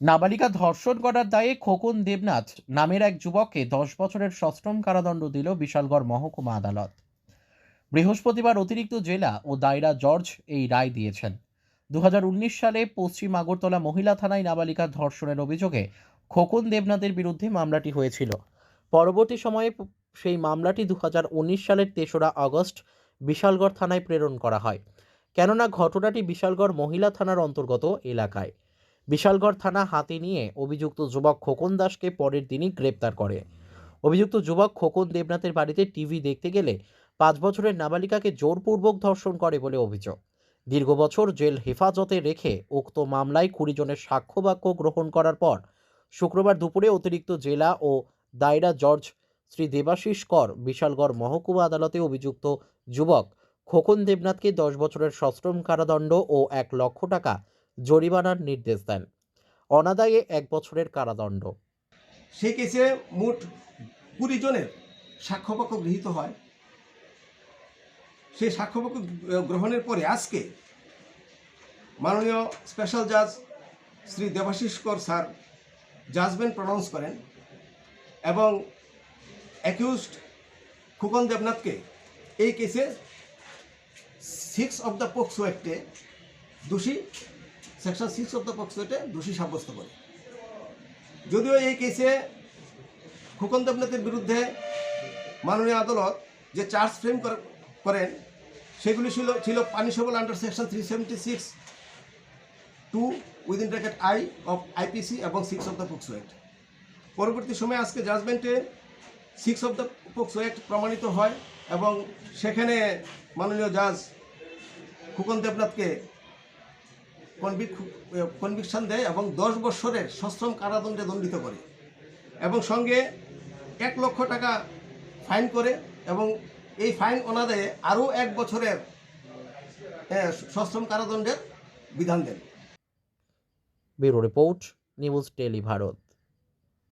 নাবালিকা ধর্ষণ করার দায়ে খোকন দেবনাথ নামের এক যুবককে 10 বছরের সশ্রম কারাদণ্ড দিল বিশালগড় মহকুমা আদালত। বৃহস্পতিবার অতিরিক্ত জেলা ও দায়রা জজ এই রায় দিয়েছেন। 2019 সালে পশ্চিম আগরতলা মহিলা থানায় নাবালিকা ধর্ষণের অভিযোগে খোকন দেবনাথের বিরুদ্ধে মামলাটি হয়েছিল। পরবর্তী সময়ে সেই মামলাটি 2019 সালের 3রা আগস্ট বিশালগড় থানায় প্রেরণ করা হয়, কেননা ঘটনাটি বিশালগড় মহিলা থানার অন্তর্গত এলাকায়। বিশালগড় থানা হাতে নিয়ে অভিযুক্ত যুবক খোকন দাসকে পরের দিনই গ্রেপ্তার করে। অভিযুক্ত যুবক খোকন দেবনাথের বাড়িতে টিভি দেখতে গেলে 5 বছরের নাবালিকাকে জোরপূর্বক ধর্ষণ করে বলে অভিযোগ। দীর্ঘ বছর জেল হেফাজতে রেখে উক্ত মামলায় 20 জনের সাক্ষ্য বাক্য গ্রহণ করার পর শুক্রবার দুপুরে অতিরিক্ত জেলা ও দায়রা জজ শ্রী দেবাশিস কর বিশালগড় মহকুমা আদালতে অভিযুক্ত যুবক খোকন দেবনাথকে 10 বছরের সশ্রম কারাদণ্ড ও 1 লক্ষ টাকা জরিমানার নির্দেশ দেন। অনাদায়ে 1 বছরের কারাদণ্ড। সেই কেসে মোট 20 জনের সাক্ষ্যপক্ষ গৃহীত হয়। সেই সাক্ষ্যপক্ষ গ্রহণের পরে আজকে মাননীয় স্পেশাল জাজ শ্রী দেবাশিস কর স্যার জাজমেন্ট প্রনাউন্স করেন এবং অ্যাকিউজড খোকন দেবনাথকে এই কেসে 6 অফ দ্য পোক্সো অ্যাক্টে দোষী, সেকশন 6 অফ দ্য পোক্সো অ্যাক্টে দোষী সাব্যস্ত করে। যদিও এই কেসে খোকন দেবনাথের বিরুদ্ধে মাননীয় আদালত যে চার্জ ফ্রেম করেন সেগুলি ছিল punishable under section 376 2 within bracket I of IPC এবং 6 অফ দ্য পোক্সো অ্যাক্ট। পরবর্তী সময়ে আজকে জাজমেন্টে 6 অফ দ্য পোক্সো অ্যাক্ট প্রমাণিত হয় এবং সেখানে মাননীয় জাজ খোকন দেবনাথকে কনভিকশন দেয় এবং 10 বছরের সশ্রম কারাদণ্ডে দণ্ডিত করে এবং সঙ্গে 1 লক্ষ টাকা ফাইন করে এবং এই ফাইন অনাদায়ে আরও 1 বছরের সশ্রম কারাদণ্ডের বিধান দেন। Bureau report, news tele Bharat.